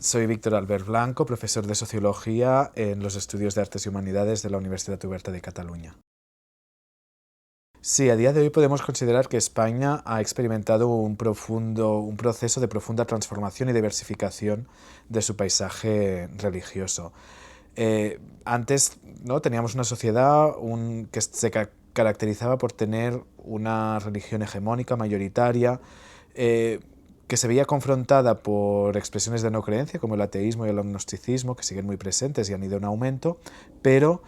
Soy Víctor Albert Blanco, profesor de Sociología en los Estudios de Artes y Humanidades de la Universitat Oberta de Cataluña. Sí, a día de hoy podemos considerar que España ha experimentado un proceso de profunda transformación y diversificación de su paisaje religioso. Antes, ¿no?, teníamos una sociedad que se caracterizaba por tener una religión hegemónica, mayoritaria, que se veía confrontada por expresiones de no creencia como el ateísmo y el agnosticismo, que siguen muy presentes y han ido en aumento, pero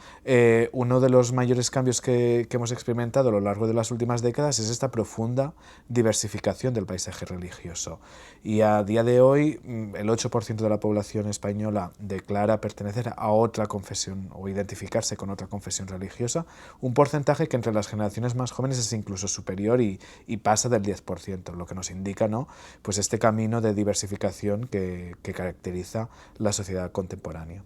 uno de los mayores cambios que hemos experimentado a lo largo de las últimas décadas es esta profunda diversificación del paisaje religioso. Y a día de hoy el 8% de la población española declara pertenecer a otra confesión o identificarse con otra confesión religiosa, un porcentaje que entre las generaciones más jóvenes es incluso superior y pasa del 10%, lo que nos indica, ¿no?, pues este camino de diversificación que caracteriza la sociedad contemporánea.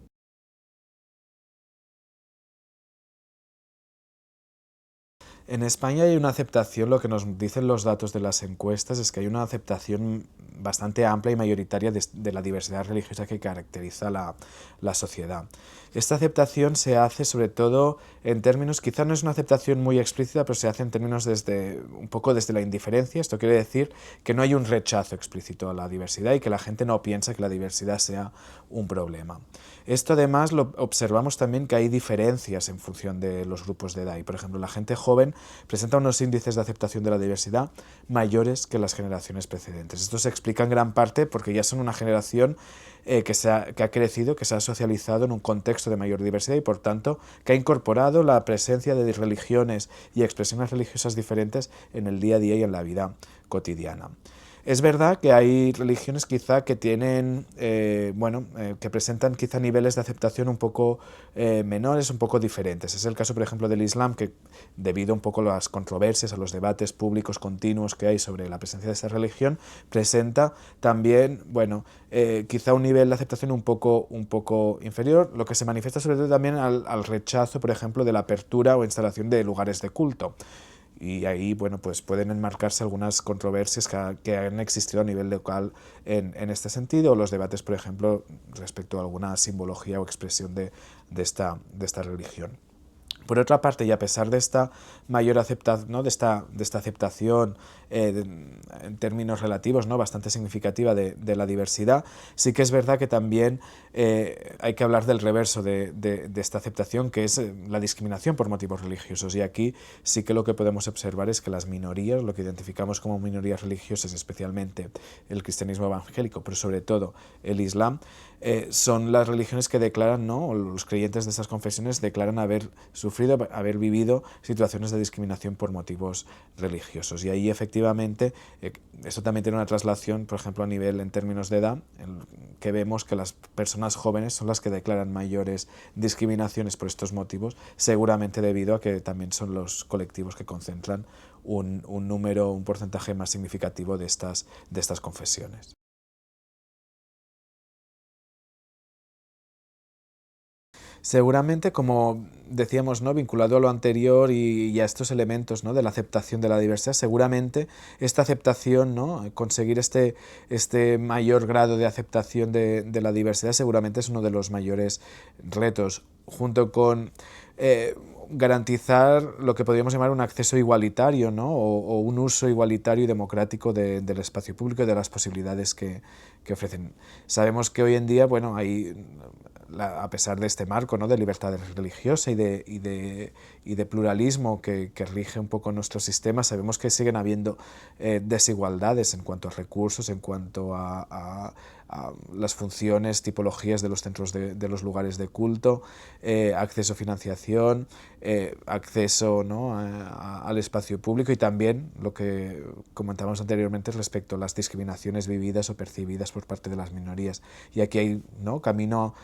En España hay una aceptación, lo que nos dicen los datos de las encuestas es que hay una aceptación bastante amplia y mayoritaria de la diversidad religiosa que caracteriza la sociedad. Esta aceptación se hace sobre todo en términos, quizá no es una aceptación muy explícita, pero se hace en términos un poco desde la indiferencia. Esto quiere decir que no hay un rechazo explícito a la diversidad y que la gente no piensa que la diversidad sea un problema. Esto además lo observamos también que hay diferencias en función de los grupos de edad. Y, por ejemplo, la gente joven presenta unos índices de aceptación de la diversidad mayores que las generaciones precedentes. Esto se explica en gran parte porque ya son una generación que ha crecido, que se ha socializado en un contexto de mayor diversidad y, por tanto, que ha incorporado la presencia de religiones y expresiones religiosas diferentes en el día a día y en la vida cotidiana. Es verdad que hay religiones quizá que tienen, que presentan quizá niveles de aceptación un poco menores, un poco diferentes. Es el caso, por ejemplo, del Islam, que debido un poco a las controversias, a los debates públicos continuos que hay sobre la presencia de esta religión, presenta también, quizá un nivel de aceptación un poco inferior, lo que se manifiesta sobre todo también al rechazo, por ejemplo, de la apertura o instalación de lugares de culto. Y ahí, pues pueden enmarcarse algunas controversias que han existido a nivel local en este sentido, o los debates, por ejemplo, respecto a alguna simbología o expresión de esta religión. Por otra parte, y a pesar de esta mayor aceptación, ¿no?, de esta aceptación en términos relativos, ¿no?, bastante significativa de la diversidad, sí que es verdad que también hay que hablar del reverso de esta aceptación, que es la discriminación por motivos religiosos. Y aquí sí que lo que podemos observar es que las minorías, lo que identificamos como minorías religiosas, especialmente el cristianismo evangélico, pero sobre todo el Islam, son las religiones que declaran, ¿no?, o los creyentes de estas confesiones declaran haber sufrido, haber vivido situaciones de discriminación por motivos religiosos. Y ahí efectivamente esto también tiene una traslación, por ejemplo, a nivel en términos de edad, que vemos que las personas jóvenes son las que declaran mayores discriminaciones por estos motivos, seguramente debido a que también son los colectivos que concentran un porcentaje más significativo de estas confesiones. Seguramente, como decíamos, ¿no?, vinculado a lo anterior y a estos elementos, ¿no?, de la aceptación de la diversidad, seguramente esta aceptación, ¿no?, conseguir este mayor grado de aceptación de la diversidad, seguramente es uno de los mayores retos, junto con garantizar lo que podríamos llamar un acceso igualitario, ¿no?, o un uso igualitario y democrático del espacio público y de las posibilidades que ofrecen. Sabemos que hoy en día, hay a pesar de este marco, ¿no?, de libertad religiosa y de pluralismo que rige un poco nuestro sistema, sabemos que siguen habiendo desigualdades en cuanto a recursos, en cuanto a las funciones, tipologías de los centros de los lugares de culto, acceso a financiación, acceso, ¿no?, al espacio público, y también lo que comentábamos anteriormente respecto a las discriminaciones vividas o percibidas por parte de las minorías. Y aquí hay, ¿no?, camino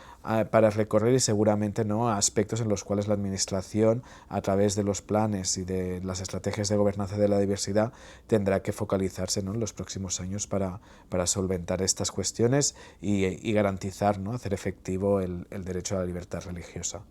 para recorrer, y seguramente, ¿no?, aspectos en los cuales la administración, a través de los planes y de las estrategias de gobernanza de la diversidad, tendrá que focalizarse, ¿no?, en los próximos años para solventar estas cuestiones y garantizar, ¿no?, hacer efectivo el derecho a la libertad religiosa.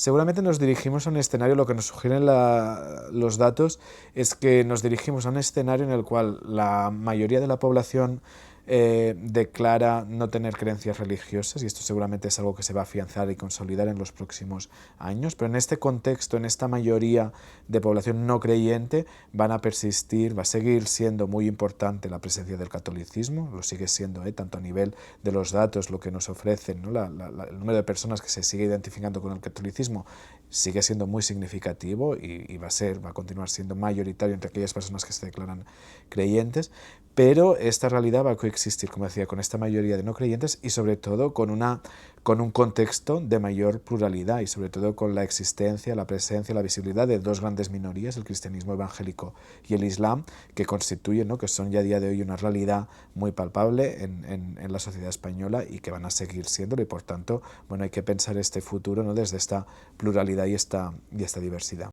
Seguramente nos dirigimos a un escenario, lo que nos sugieren los datos es que nos dirigimos a un escenario en el cual la mayoría de la población declara no tener creencias religiosas, y esto seguramente es algo que se va a afianzar y consolidar en los próximos años, pero en este contexto, en esta mayoría de población no creyente, van a persistir, va a seguir siendo muy importante la presencia del catolicismo, lo sigue siendo, tanto a nivel de los datos, lo que nos ofrecen, ¿no? El número de personas que se sigue identificando con el catolicismo sigue siendo muy significativo y va a continuar siendo mayoritario entre aquellas personas que se declaran creyentes, pero esta realidad va a coexistir, como decía, con esta mayoría de no creyentes y sobre todo con un contexto de mayor pluralidad y sobre todo con la existencia, la presencia, la visibilidad de dos grandes minorías, el cristianismo evangélico y el islam, que constituyen, ¿no?, que son ya a día de hoy una realidad muy palpable en la sociedad española y que van a seguir siéndolo, y por tanto, bueno, hay que pensar este futuro, ¿no?, desde esta pluralidad y esta diversidad.